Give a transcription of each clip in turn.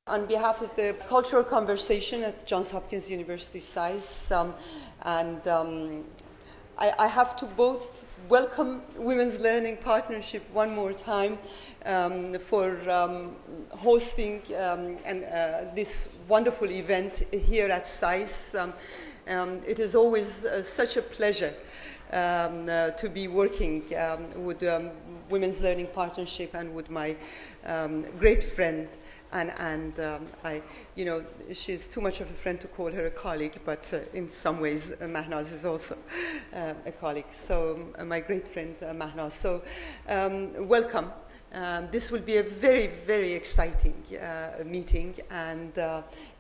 On behalf of the Cultural Conversation at Johns Hopkins University SAIS, I have to both welcome Women's Learning Partnership one more time for hosting this wonderful event here at SAIS. It is always such a pleasure to be working with Women's Learning Partnership and with my great friend. She's too much of a friend to call her a colleague, but in some ways, Mahnaz is also a colleague. So, my great friend, Mahnaz. So, welcome. This will be a very, very exciting meeting, and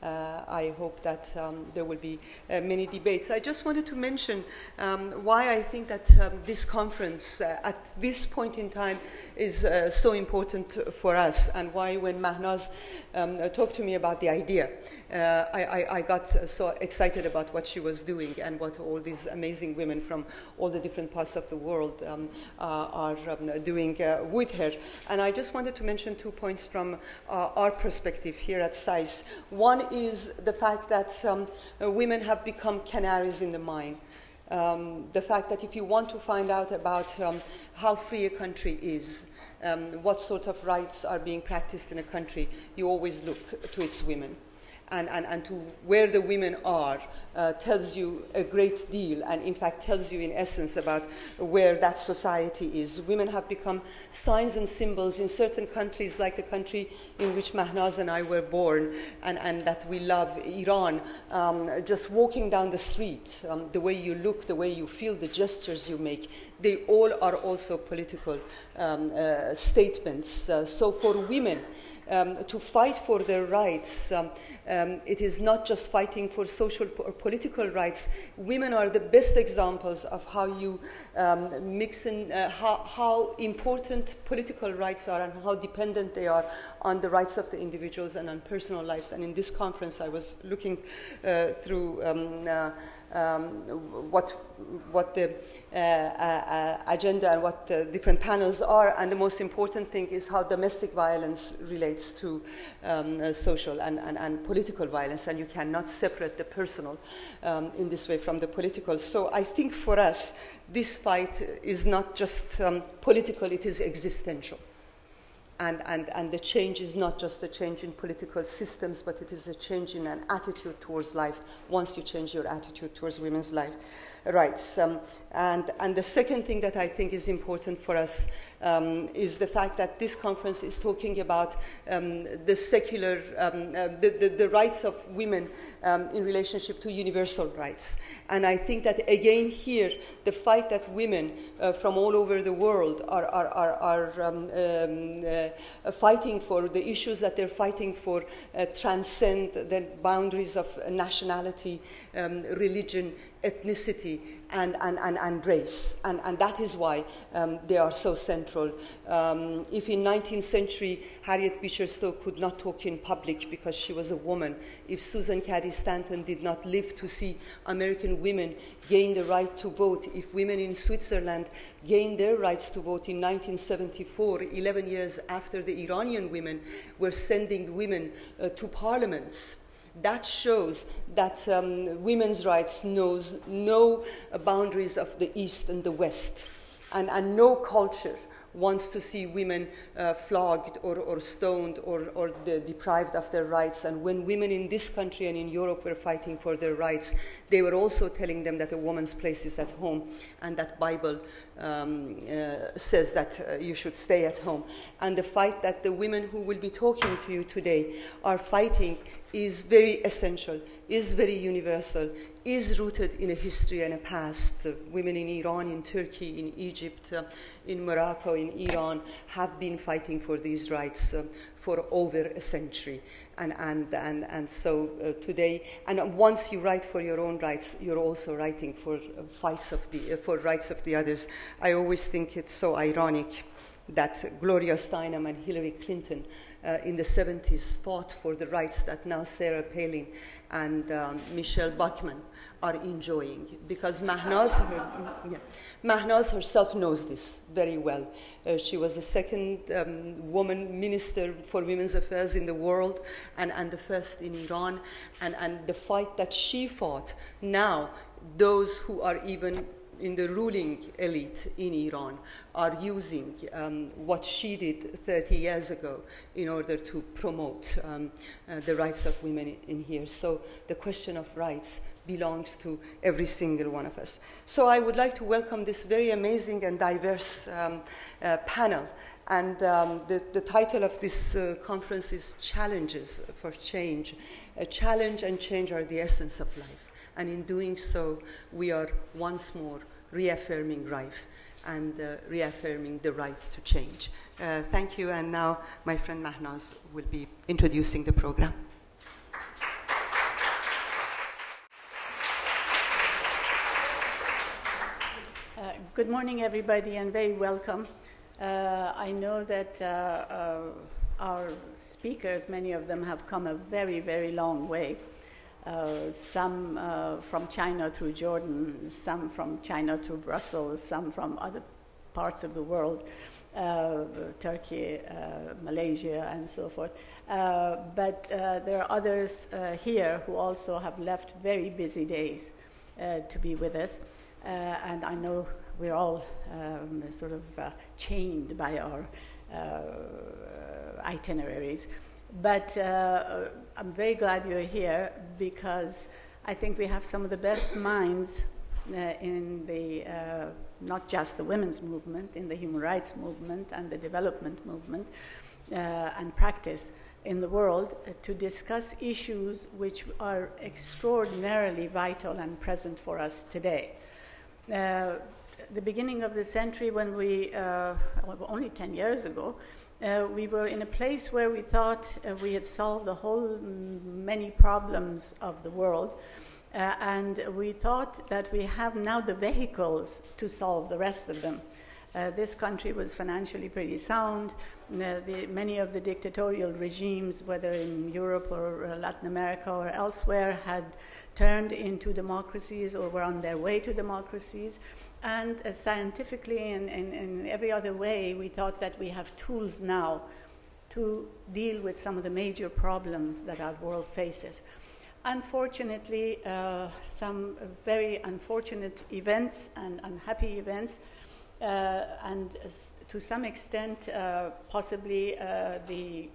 I hope that there will be many debates. I just wanted to mention why I think that this conference at this point in time is so important for us, and why when Mahnaz talked to me about the idea, I got so excited about what she was doing and what all these amazing women from all the different parts of the world are doing with her. And I just wanted to mention 2 points from our perspective here at SAIS. One is the fact that women have become canaries in the mine. The fact that if you want to find out about how free a country is, what sort of rights are being practiced in a country, you always look to its women. And to where the women are tells you a great deal, and in fact tells you in essence about where that society is. Women have become signs and symbols in certain countries, like the country in which Mahnaz and I were born, and that we love, Iran. Just walking down the street, the way you look, the way you feel, the gestures you make, they all are also political statements. So for women, to fight for their rights, it is not just fighting for social or political rights. Women are the best examples of how you mix in how important political rights are and how dependent they are on the rights of the individuals and on personal lives. And in this conference, I was looking through what the agenda and what the different panels are, and the most important thing is how domestic violence relates to social and political violence, and you cannot separate the personal in this way from the political. So I think for us, this fight is not just political, it is existential. And the change is not just a change in political systems, but it is a change in an attitude towards life once you change your attitude towards women's rights. And the second thing that I think is important for us is the fact that this conference is talking about the secular, the rights of women in relationship to universal rights. And I think that again here, the fight that women from all over the world are fighting for, the issues that they're fighting for transcend the boundaries of nationality, religion, ethnicity, and race. And that is why they are so central. If in 19th century Harriet Beecher Stowe could not talk in public because she was a woman, if Susan Cady Stanton did not live to see American women gain the right to vote, if women in Switzerland gained their rights to vote in 1974, 11 years after the Iranian women were sending women to parliaments, that shows that women's rights knows no boundaries of the East and the West, and no culture wants to see women flogged or stoned or deprived of their rights. And when women in this country and in Europe were fighting for their rights, they were also telling them that a woman's place is at home, and that Bible says that you should stay at home. And the fight that the women who will be talking to you today are fighting is very essential, is very universal, is rooted in a history and a past. Women in Iran, in Turkey, in Egypt, in Morocco, in Iran have been fighting for these rights for over a century. And so today, and once you write for your own rights, you're also writing for for rights of the others. I always think it's so ironic that Gloria Steinem and Hillary Clinton in the 70s fought for the rights that now Sarah Palin and Michelle Bachmann are enjoying. Because Mahnaz herself knows this very well. She was the second woman minister for women's affairs in the world and the first in Iran. And the fight that she fought, now those who are even in the ruling elite in Iran are using what she did 30 years ago in order to promote the rights of women in here. So the question of rights belongs to every single one of us. So I would like to welcome this very amazing and diverse panel. And the title of this conference is Challenges for Change. Challenge and change are the essence of life. And in doing so, we are once more reaffirming life and reaffirming the right to change. Thank you, and now my friend Mahnaz will be introducing the program. Good morning, everybody, and very welcome. I know that our speakers, many of them have come a very, very long way. Some from China through Jordan, some from China through Brussels, some from other parts of the world, Turkey, Malaysia, and so forth. But there are others here who also have left very busy days to be with us. And I know we're all sort of chained by our itineraries. But I'm very glad you're here, because I think we have some of the best minds in the, not just the women's movement, in the human rights movement and the development movement and practice in the world to discuss issues which are extraordinarily vital and present for us today. The beginning of the century, when we, only 10 years ago, we were in a place where we thought we had solved the whole many problems of the world, and we thought that we have now the vehicles to solve the rest of them. This country was financially pretty sound. Many of the dictatorial regimes, whether in Europe or Latin America or elsewhere, had turned into democracies or were on their way to democracies. And scientifically and in every other way, we thought that we have tools now to deal with some of the major problems that our world faces. Unfortunately, some very unfortunate events and unhappy events, and to some extent, possibly the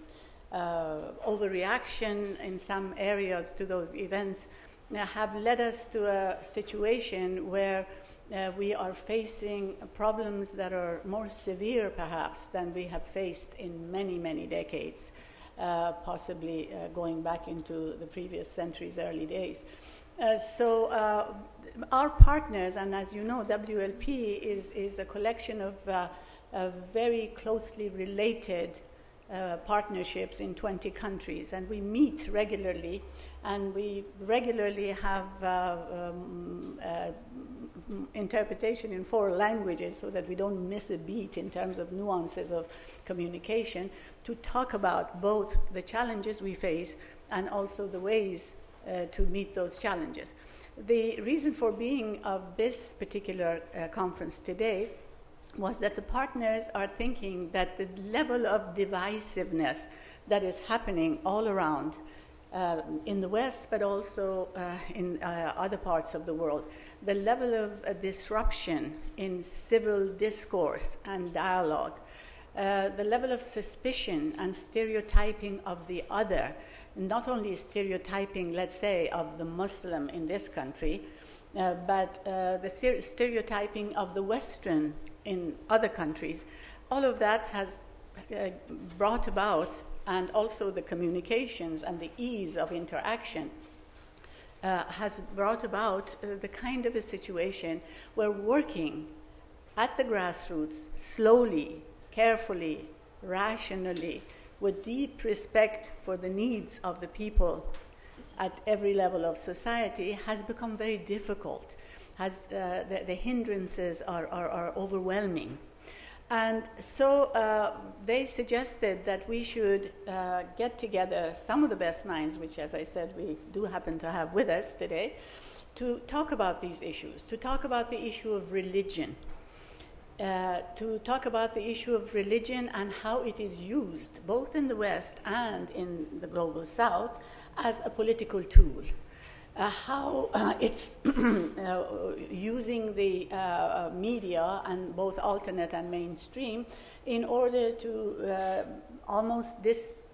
overreaction in some areas to those events have led us to a situation where we are facing problems that are more severe, perhaps, than we have faced in many, many decades, possibly going back into the previous century's early days. So our partners, and as you know, WLP is a collection of very closely related partnerships in 20 countries, and we meet regularly, and we regularly have interpretation in 4 languages so that we don't miss a beat in terms of nuances of communication, to talk about both the challenges we face and also the ways to meet those challenges. The reason for being of this particular conference today was that the partners are thinking that the level of divisiveness that is happening all around in the West, but also in other parts of the world, the level of disruption in civil discourse and dialogue, the level of suspicion and stereotyping of the other, not only stereotyping, let's say, of the Muslim in this country, but the stereotyping of the Western in other countries, all of that has brought about, and also the communications and the ease of interaction has brought about the kind of a situation where working at the grassroots, slowly, carefully, rationally, with deep respect for the needs of the people at every level of society, has become very difficult. The hindrances are overwhelming. And so they suggested that we should get together some of the best minds, which, as I said, we do happen to have with us today, to talk about these issues, to talk about the issue of religion, to talk about the issue of religion and how it is used, both in the West and in the global South, as a political tool. How it's using the media, and both alternate and mainstream, in order to almost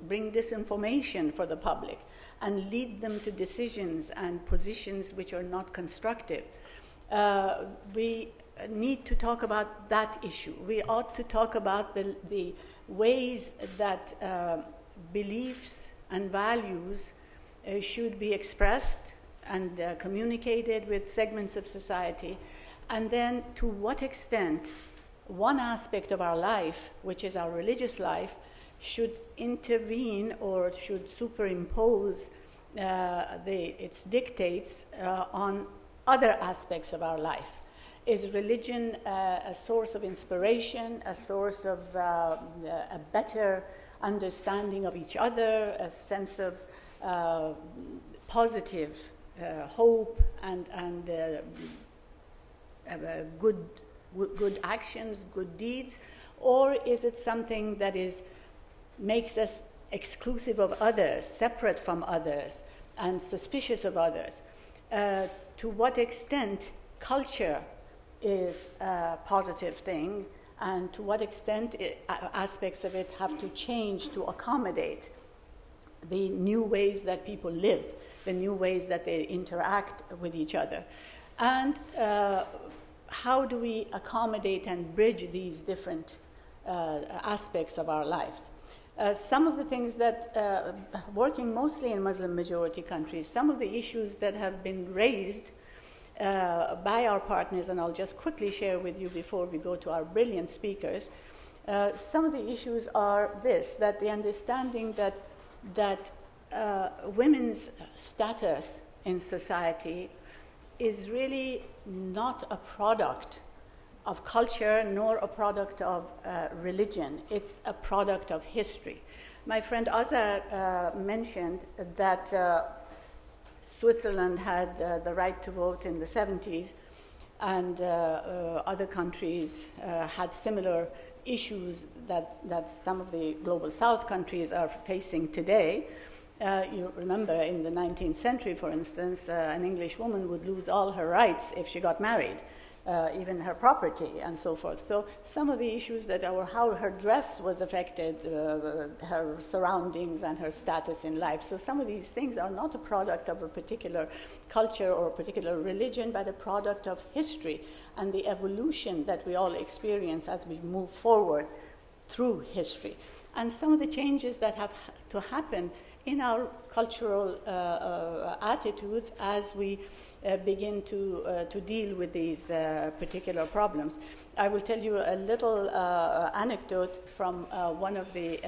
bring disinformation for the public and lead them to decisions and positions which are not constructive. We need to talk about that issue. We ought to talk about the ways that beliefs and values should be expressed and communicated with segments of society, and then to what extent one aspect of our life, which is our religious life, should intervene or should superimpose its dictates on other aspects of our life. Is religion a source of inspiration, a source of a better understanding of each other, a sense of positive hope and good actions, good deeds, or is it something that makes us exclusive of others, separate from others, and suspicious of others? To what extent culture is a positive thing, and to what extent aspects of it have to change to accommodate the new ways that people live, the new ways that they interact with each other. And how do we accommodate and bridge these different aspects of our lives? Some of the things that, working mostly in Muslim majority countries, some of the issues that have been raised by our partners, and I'll just quickly share with you before we go to our brilliant speakers, some of the issues are that the understanding that women's status in society is really not a product of culture nor a product of religion. It's a product of history. My friend Azar mentioned that Switzerland had the right to vote in the 70s, and other countries had similar issues that some of the global South countries are facing today. You remember in the 19th century, for instance, an English woman would lose all her rights if she got married, even her property and so forth. So some of the issues how her dress was affected, her surroundings and her status in life. So some of these things are not a product of a particular culture or a particular religion, but a product of history and the evolution that we all experience as we move forward through history. And some of the changes that have to happen in our cultural attitudes as we begin to deal with these particular problems. I will tell you a little anecdote from one of the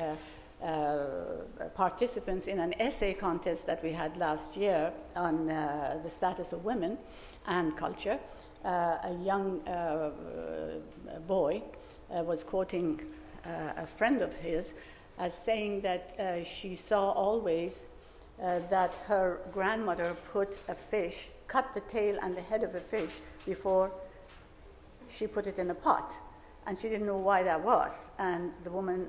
participants in an essay contest that we had last year on the status of women and culture. A young boy was quoting a friend of his as saying that she saw always that her grandmother cut the tail and the head of a fish before she put it in a pot. And she didn't know why that was. And the woman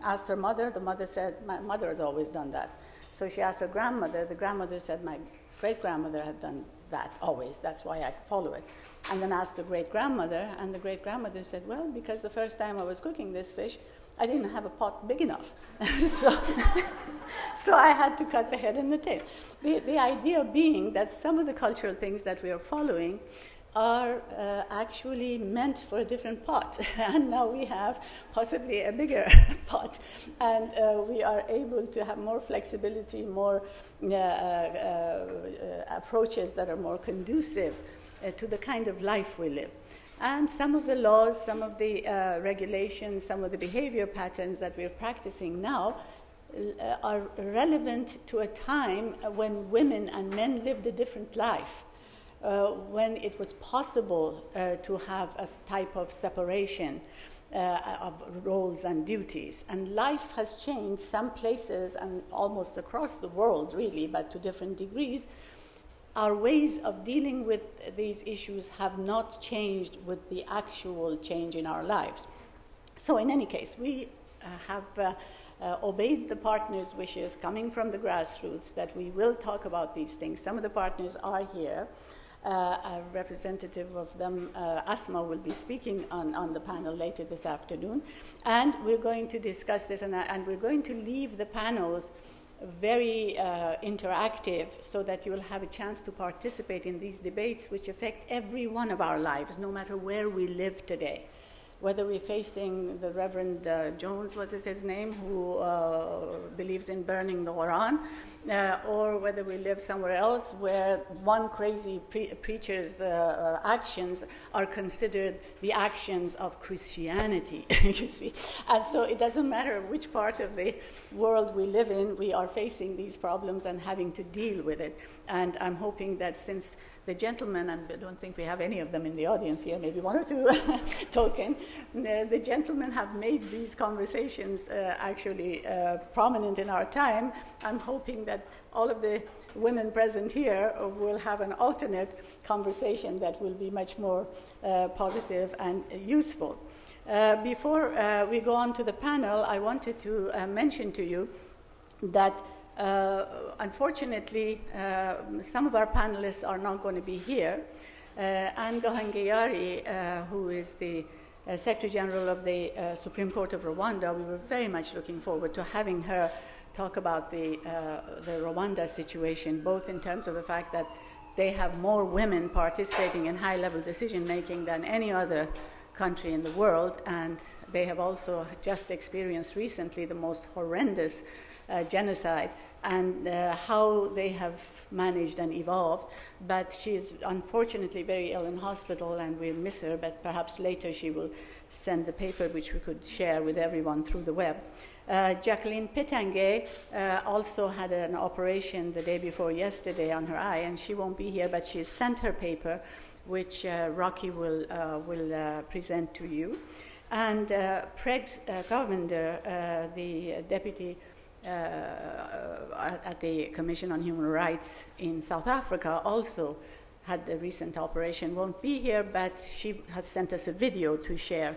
asked her mother. The mother said, my mother has always done that. So she asked her grandmother. The grandmother said, my great-grandmother had done that always. That's why I follow it. And then asked the great-grandmother. And the great-grandmother said, well, because the first time I was cooking this fish, I didn't have a pot big enough. So I had to cut the head and the tail. The idea being that some of the cultural things that we are following are actually meant for a different pot. And now we have possibly a bigger pot. And we are able to have more flexibility, more approaches that are more conducive to the kind of life we live. And some of the laws, some of the regulations, some of the behavior patterns that we're practicing now are relevant to a time when women and men lived a different life, when it was possible to have a type of separation of roles and duties. And life has changed some places and almost across the world, really, but to different degrees. Our ways of dealing with these issues have not changed with the actual change in our lives. So in any case, we have obeyed the partners' wishes coming from the grassroots that we will talk about these things. Some of the partners are here. A representative of them, Asma, will be speaking on the panel later this afternoon. And we're going to discuss this, and we're going to leave the panels very interactive so that you'll have a chance to participate in these debates which affect every one of our lives, no matter where we live today. Whether we're facing the Reverend Jones, what is his name, who believes in burning the Quran, or whether we live somewhere else where one crazy preacher's actions are considered the actions of Christianity, you see. And so it doesn't matter which part of the world we live in, we are facing these problems and having to deal with it. And I'm hoping that since the gentlemen, and I don't think we have any of them in the audience here, maybe one or two token, the gentlemen have made these conversations actually prominent in our time. I'm hoping that all of the women present here will have an alternate conversation that will be much more positive and useful. Before we go on to the panel, I wanted to mention to you that unfortunately, some of our panelists are not going to be here. Anne Gahangayari, who is the Secretary General of the Supreme Court of Rwanda, we were very much looking forward to having her talk about the Rwanda situation, both in terms of the fact that they have more women participating in high-level decision-making than any other country in the world, and they have also just experienced recently the most horrendous genocide, and how they have managed and evolved. But she is unfortunately very ill in hospital, and we'll miss her, but perhaps later she will send the paper which we could share with everyone through the web. Jacqueline Petangue also had an operation the day before yesterday on her eye, and she won't be here, but she sent her paper, which Rocky will present to you. And Craig Govender, the deputy at the Commission on Human Rights in South Africa, also had the recent operation, won't be here, but she has sent us a video to share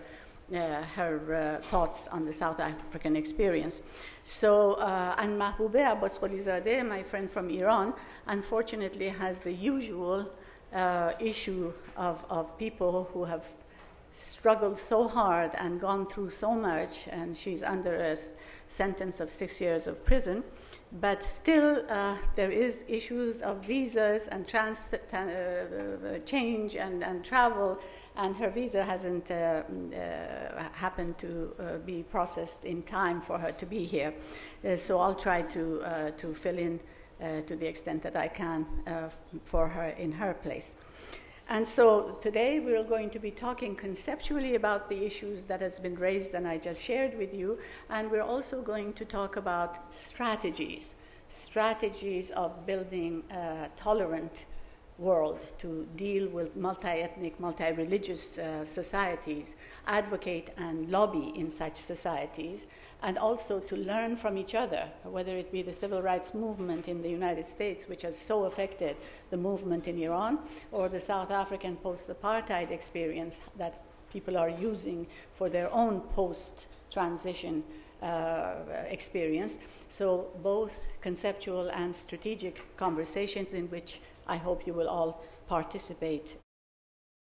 her thoughts on the South African experience. So, and Mahboube Abbasqolizadeh, my friend from Iran, unfortunately has the usual issue of people who have struggled so hard and gone through so much, and she's under a sentence of 6 years of prison. But still, there is issues of visas and change and travel, and her visa hasn't happened to be processed in time for her to be here. So I'll try to fill in to the extent that I can for her in her place. And so today we're going to be talking conceptually about the issues that has been raised and I just shared with you, and we're also going to talk about strategies of building a tolerant world to deal with multi-ethnic, multi-religious societies, advocate and lobby in such societies, and also to learn from each other, whether it be the civil rights movement in the United States, which has so affected the movement in Iran, or the South African post-apartheid experience that people are using for their own post-transition experience. So both conceptual and strategic conversations in which I hope you will all participate